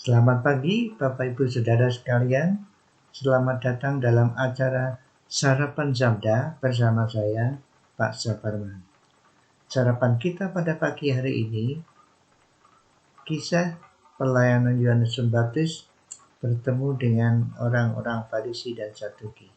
Selamat pagi Bapak Ibu Saudara sekalian. Selamat datang dalam acara Sarapan Sabda bersama saya, Pak Saparman. Sarapan kita pada pagi hari ini, kisah pelayanan Yohanes Pembaptis bertemu dengan orang-orang Farisi dan Saduki.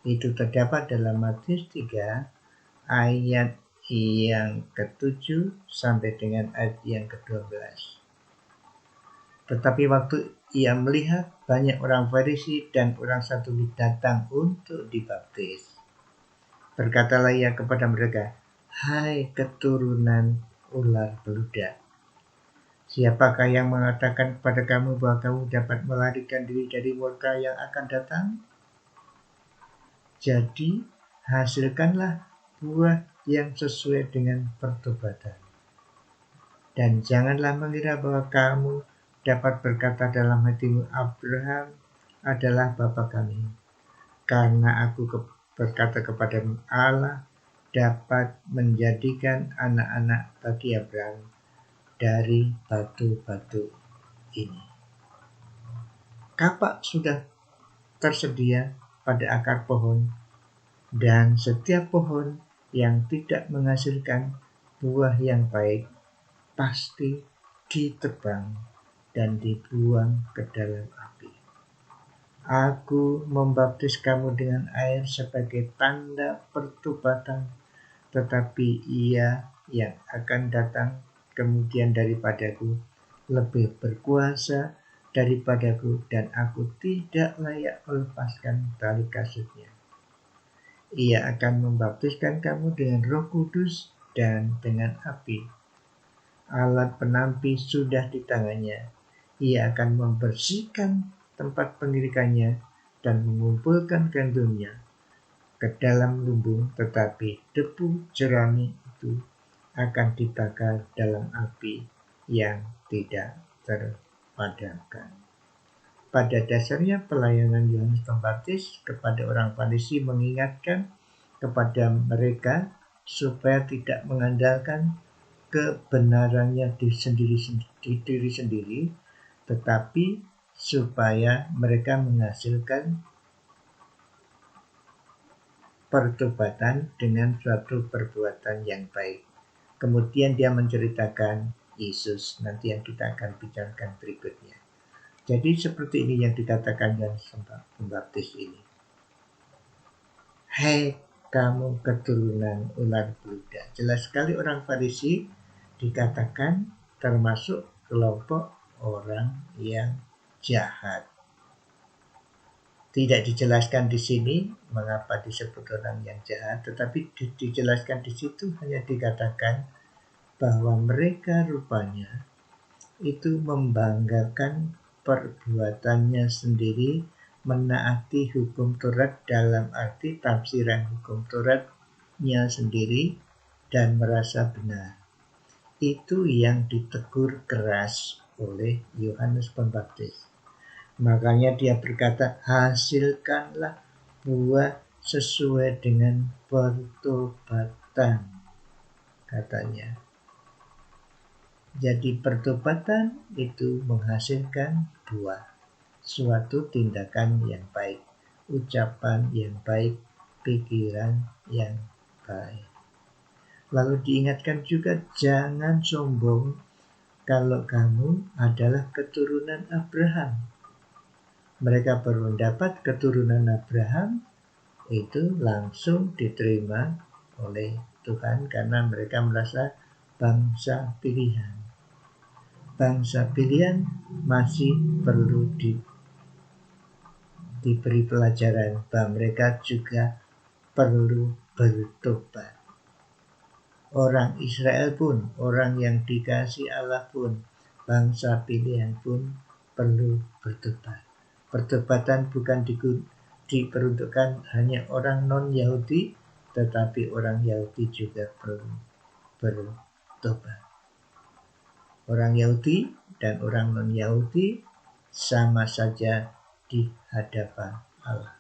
Itu terdapat dalam Matius 3 ayat yang ke-7 sampai dengan ayat yang ke-12. Tetapi waktu ia melihat banyak orang Farisi dan orang Saduki datang untuk dibaptis, berkatalah ia kepada mereka, "Hai keturunan ular beludak, siapakah yang mengatakan kepada kamu bahwa kamu dapat melarikan diri dari murka yang akan datang? Jadi hasilkanlah buah yang sesuai dengan pertobatan. Dan janganlah mengira bahwa kamu dapat berkata dalam hatimu, Abraham adalah bapa kami. Karena aku berkata kepadamu, Allah dapat menjadikan anak-anak bagi Abraham dari batu-batu ini." Kapak sudah tersedia pada akar pohon, dan setiap pohon yang tidak menghasilkan buah yang baik pasti ditebang dan dibuang ke dalam api. Aku membaptis kamu dengan air sebagai tanda pertobatan, tetapi Ia yang akan datang kemudian daripadaku lebih berkuasa daripadaku, dan aku tidak layak melepaskan tali kasutnya. Ia akan membaptiskan kamu dengan Roh Kudus dan dengan api. Alat penampi sudah di tangannya. Ia akan membersihkan tempat pengirikannya dan mengumpulkan gandumnya ke dalam lumbung, tetapi debu jerami itu akan dibakar dalam api yang tidak terpadamkan. Pada dasarnya pelayanan Yohanes Pembaptis kepada orang Farisi mengingatkan kepada mereka supaya tidak mengandalkan kebenarannya di diri sendiri, tetapi supaya mereka menghasilkan pertobatan dengan suatu perbuatan yang baik. Kemudian dia menceritakan Yesus, nanti yang kita akan bicarakan berikutnya. Jadi seperti ini yang dikatakan Yohanes Pembaptis ini. Hai kamu keturunan ular beludak. Jelas sekali orang Farisi dikatakan termasuk kelompok orang yang jahat. Tidak dijelaskan di sini mengapa disebut orang yang jahat, tetapi dijelaskan di situ hanya dikatakan bahwa mereka rupanya itu membanggakan perbuatannya sendiri, menaati hukum Taurat dalam arti tafsiran hukum Tauratnya sendiri dan merasa benar. Itu yang ditegur keras oleh Yohanes Pembaptis. Makanya dia berkata, hasilkanlah buah sesuai dengan pertobatan, katanya. Jadi pertobatan itu menghasilkan buah, suatu tindakan yang baik, ucapan yang baik, pikiran yang baik. Lalu diingatkan juga, jangan sombong kalau kamu adalah keturunan Abraham. Mereka berpendapat keturunan Abraham itu langsung diterima oleh Tuhan karena mereka merasa bangsa pilihan. Bangsa pilihan masih perlu diberi pelajaran bahwa mereka juga perlu bertobat. Orang Israel pun, orang yang dikasihi Allah pun, bangsa pilihan pun perlu bertobat. Pertobatan bukan diperuntukkan hanya orang non-Yahudi, tetapi orang Yahudi juga perlu bertobat. Orang Yahudi dan orang non-Yahudi sama saja di hadapan Allah.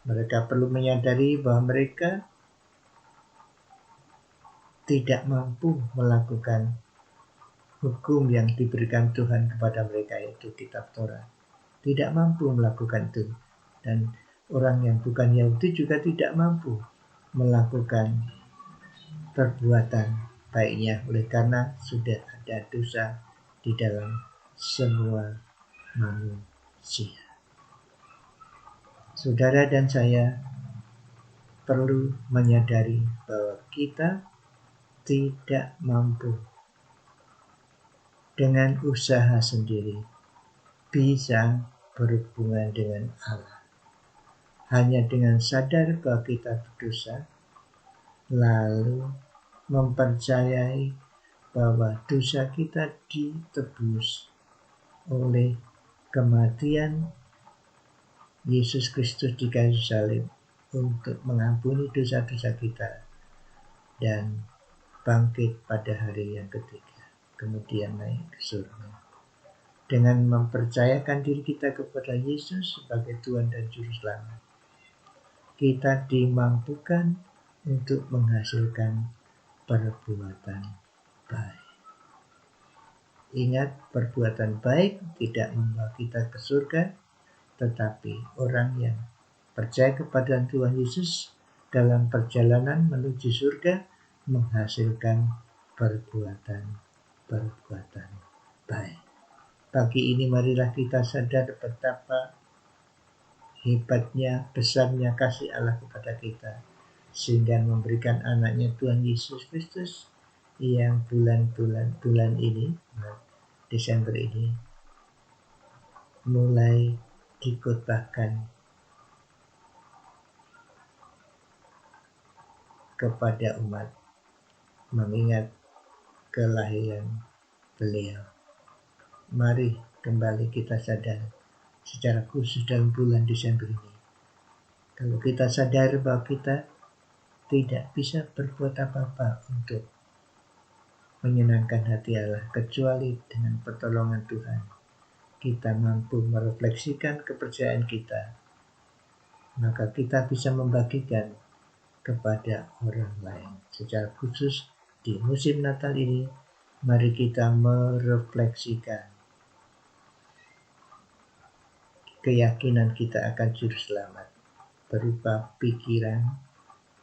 Mereka perlu menyadari bahwa mereka tidak mampu melakukan hukum yang diberikan Tuhan kepada mereka, yaitu kitab Torah, tidak mampu melakukan itu. Dan orang yang bukan Yahudi juga tidak mampu melakukan perbuatan baiknya, oleh karena sudah ada dosa di dalam semua manusia. Saudara dan saya perlu menyadari bahwa kita tidak mampu dengan usaha sendiri bisa berhubungan dengan Allah. Hanya dengan sadar bahwa kita berdosa, lalu mempercayai bahwa dosa kita ditebus oleh kematian Yesus Kristus di kayu salib untuk mengampuni dosa-dosa kita dan bangkit pada hari yang ketiga, kemudian naik ke surga. Dengan mempercayakan diri kita kepada Yesus sebagai Tuhan dan Juru Selamat, kita dimampukan untuk menghasilkan perbuatan baik. Ingat, perbuatan baik tidak membawa kita ke surga, tetapi orang yang percaya kepada Tuhan Yesus dalam perjalanan menuju surga menghasilkan perbuatan baik. Pagi ini marilah kita sadar betapa hebatnya, besarnya kasih Allah kepada kita, sehingga memberikan anaknya Tuhan Yesus Kristus yang bulan ini, Desember ini, mulai dikotbahkan kepada umat, mengingat kelahiran beliau. Mari kembali kita sadar secara khusus dalam bulan Desember ini. Kalau kita sadar bahwa kita tidak bisa berbuat apa-apa untuk menyenangkan hati Allah kecuali dengan pertolongan Tuhan, kita mampu merefleksikan kepercayaan kita, maka kita bisa membagikan kepada orang lain. Secara khusus di musim Natal ini, mari kita merefleksikan keyakinan kita akan Juru Selamat berupa pikiran,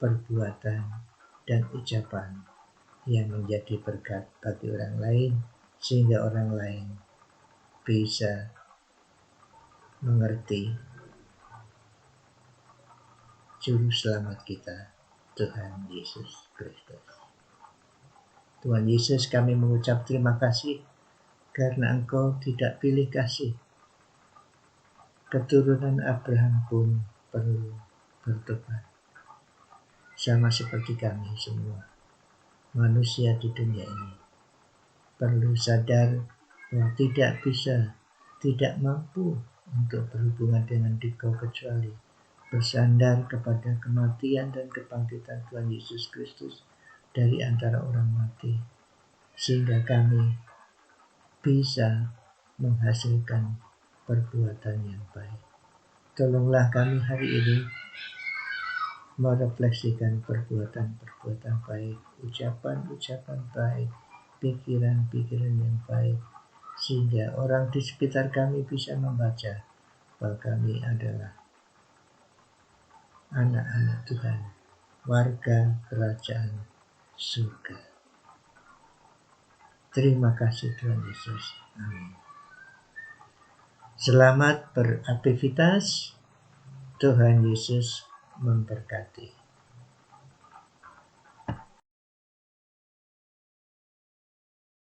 perbuatan, dan ucapan yang menjadi berkat bagi orang lain, sehingga orang lain bisa mengerti Juru Selamat kita, Tuhan Yesus Kristus. Tuhan Yesus, kami mengucap terima kasih karena Engkau tidak pilih kasih. Keturunan Abraham pun perlu bertobat, sama seperti kami semua manusia di dunia ini. Perlu sadar bahwa tidak mampu untuk berhubungan dengan Dikau kecuali bersandar kepada kematian dan kebangkitan Tuhan Yesus Kristus dari antara orang mati, sehingga kami bisa menghasilkan perbuatan yang baik. Tolonglah kami hari ini merefleksikan perbuatan baik, ucapan baik, pikiran yang baik, sehingga orang di sekitar kami bisa membaca bahwa kami adalah anak-anak Tuhan, warga kerajaan surga. Terima kasih Tuhan Yesus. Amin. Selamat beraktivitas. Tuhan Yesus memberkati.